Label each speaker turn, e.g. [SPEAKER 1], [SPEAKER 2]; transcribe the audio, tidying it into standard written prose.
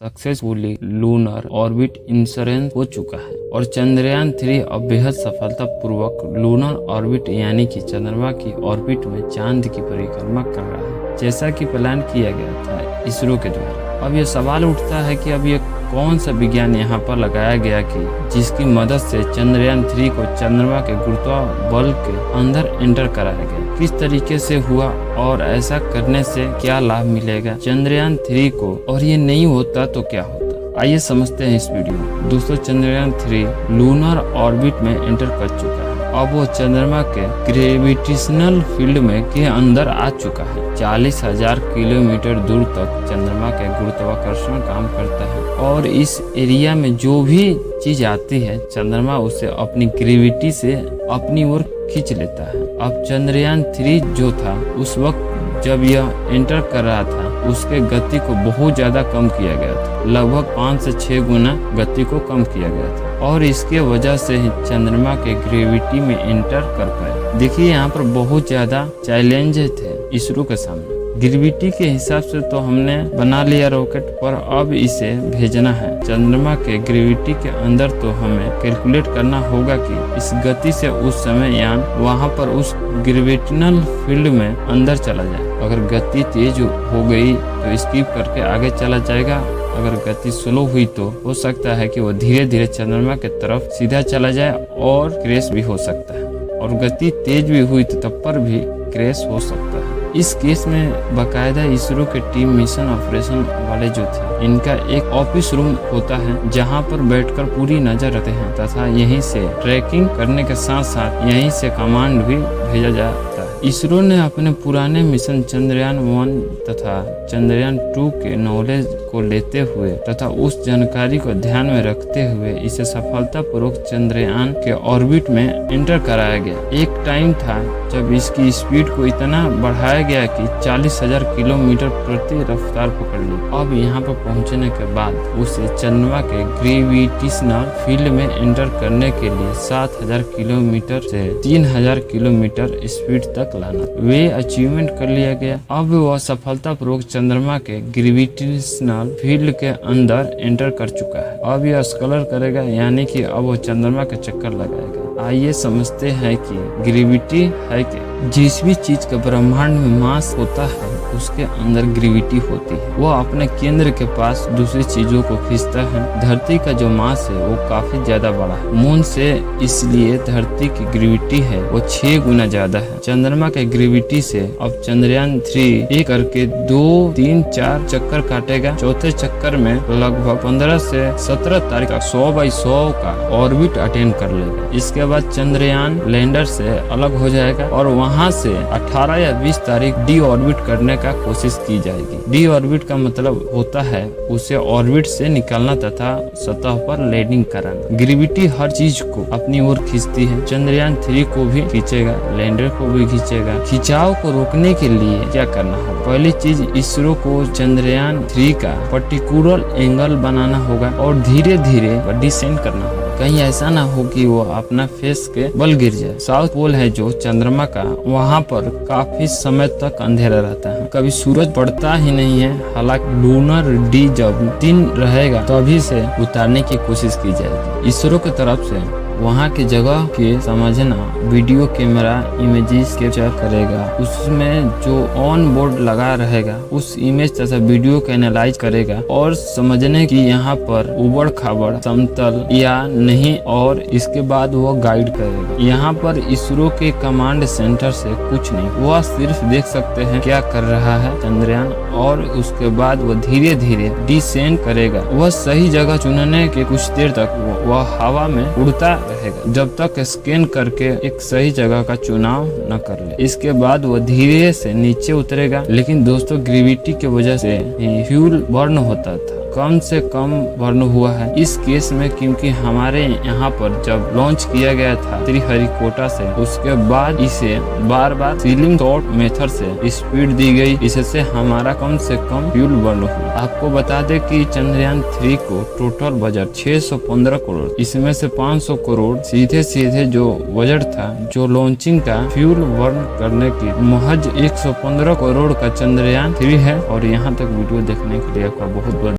[SPEAKER 1] Successfully lunar orbit insurance हो चुका है और चंद्रयान 3 अब बेहद सफलतापूर्वक लूनर ऑर्बिट यानी कि चंद्रमा की ऑर्बिट में चांद की परिक्रमा कर रहा है, जैसा कि प्लान किया गया था इसरो के द्वारा। अब ये सवाल उठता है कि अब ये कौन सा विज्ञान यहाँ पर लगाया गया कि जिसकी मदद से चंद्रयान 3 को चंद्रमा के गुरुत्वाकर्षण के अंदर एंटर कराया गया, किस तरीके से हुआ और ऐसा करने से क्या लाभ मिलेगा चंद्रयान 3 को, और ये नहीं होता तो क्या होता। आइए समझते हैं इस वीडियो में। दोस्तों, चंद्रयान 3 लूनर ऑर्बिट में एंटर कर चुका है। अब वो चंद्रमा के ग्रेविटेशनल फील्ड में के अंदर आ चुका है। 40,000 किलोमीटर दूर तक चंद्रमा के गुरुत्वाकर्षण काम करता है और इस एरिया में जो भी चीज आती है चंद्रमा उसे अपनी ग्रेविटी से अपनी ओर खींच लेता है। अब चंद्रयान 3 जो था उस वक्त जब यह एंटर कर रहा था उसके गति को बहुत ज्यादा कम किया गया था, लगभग 5 से 6 गुना गति को कम किया गया था और इसके वजह से ही चंद्रमा के ग्रेविटी में एंटर कर पाए। देखिए, यहाँ पर बहुत ज्यादा चैलेंज थे इसरो के सामने। ग्रेविटी के हिसाब से तो हमने बना लिया रॉकेट, पर अब इसे भेजना है चंद्रमा के ग्रेविटी के अंदर, तो हमें कैलकुलेट करना होगा कि इस गति से उस समय यान वहां पर उस ग्रेविटेशनल फील्ड में अंदर चला जाए। अगर गति तेज हो गई तो स्किप करके आगे चला जाएगा, अगर गति स्लो हुई तो हो सकता है कि वो धीरे धीरे चंद्रमा के तरफ सीधा चला जाए और क्रैश भी हो सकता है, और गति तेज भी हुई तो तब पर भी क्रैश हो सकता है। इस केस में बाकायदा इसरो के टीम मिशन ऑपरेशन वाले जो थे, इनका एक ऑफिस रूम होता है जहां पर बैठकर पूरी नजर रखते हैं तथा यहीं से ट्रैकिंग करने के साथ साथ यहीं से कमांड भी भेजा जाता है। इसरो ने अपने पुराने मिशन चंद्रयान 1 तथा चंद्रयान 2 के नॉलेज को लेते हुए तथा उस जानकारी को ध्यान में रखते हुए इसे सफलतापूर्वक चंद्रयान के ऑर्बिट में एंटर कराया गया। एक टाइम था जब इसकी स्पीड को इतना बढ़ाया गया कि 40,000 किलोमीटर प्रति रफ्तार पकड़ ली। अब यहाँ पर पहुँचने के बाद उसे चंद्रमा के ग्रेविटेशनल फील्ड में एंटर करने के लिए 7,000 किलोमीटर से 3,000 किलोमीटर स्पीड तक लाना, वे अचीवमेंट कर लिया गया। अब वह सफलतापूर्वक चंद्रमा के ग्रेविटेशनल फील्ड के अंदर एंटर कर चुका है। अब यह स्कलर करेगा, यानी कि अब वो चंद्रमा के चक्कर लगाएगा। आइए समझते हैं कि ग्रेविटी है कि जिस भी चीज का ब्रह्मांड में मास होता है उसके अंदर ग्रेविटी होती है। वो अपने केंद्र के पास दूसरी चीजों को खींचता है। धरती का जो मास है वो काफी ज्यादा बड़ा है मून से, इसलिए धरती की ग्रेविटी है वो 6 गुना ज्यादा है चंद्रमा के ग्रेविटी से। अब चंद्रयान 3 एक करके 2, 3, 4 चक्कर काटेगा। चौथे चक्कर में लगभग 15 से 17 तारीख 100/100 का ऑर्बिट अटेंड कर लेगा। इसके बाद चंद्रयान लैंडर से अलग हो जाएगा और वहां से 18 या 20 तारीख डी ऑर्बिट करने का कोशिश की जाएगी। डी ऑर्बिट का मतलब होता है उसे ऑर्बिट से निकालना तथा सतह पर लैंडिंग कराना। ग्रेविटी हर चीज को अपनी ओर खींचती है। चंद्रयान 3 को भी खींचेगा, लैंडर को भी खींचेगा। खिंचाव को रोकने के लिए क्या करना होगा? पहली चीज, इसरो को चंद्रयान 3 का पर्टिकुलर एंगल बनाना होगा और धीरे धीरे डिसेंड करना होगा। कहीं ऐसा ना हो कि वो अपना फेस के बल गिर जाए। साउथ पोल है जो चंद्रमा का, वहाँ पर काफी समय तक अंधेरा रहता है, कभी सूरज पड़ता ही नहीं है। हालांकि लूनर डी जब दिन रहेगा तभी से उतारने की कोशिश की जाएगी। इसरो की तरफ से वहाँ की जगह के समझना वीडियो कैमरा इमेजेस कैप्चर करेगा, उसमें जो ऑन बोर्ड लगा रहेगा उस इमेज तथा वीडियो को एनालाइज करेगा और समझने की यहाँ पर उबड़ खाबड़ समतल या नहीं, और इसके बाद वो गाइड करेगा। यहाँ पर इसरो के कमांड सेंटर से कुछ नहीं, वह सिर्फ देख सकते हैं क्या कर रहा है चंद्रयान, और उसके बाद वो धीरे धीरे डिसेंड करेगा। वह सही जगह चुनने के कुछ देर तक वह हवा में उड़ता रहेगा जब तक स्कैन करके एक सही जगह का चुनाव न कर ले। इसके बाद वो धीरे से नीचे उतरेगा। लेकिन दोस्तों, ग्रेविटी की वजह से फ्यूल बर्न होता था, कम से कम बर्न हुआ है इस केस में, क्योंकि हमारे यहाँ पर जब लॉन्च किया गया था श्रीहरिकोटा से, उसके बाद इसे बार बार सीलिंग शॉट मेथड से स्पीड दी गई, इससे हमारा कम से कम फ्यूल बर्न हुआ। आपको बता दें कि चंद्रयान 3 को टोटल बजट 615 करोड़, इसमें से 500 करोड़ सीधे जो बजट था जो लॉन्चिंग का फ्यूल बर्न करने की, महज 115 करोड़ का चंद्रयान 3 है। और यहाँ तक वीडियो देखने के लिए आपका बहुत बहुत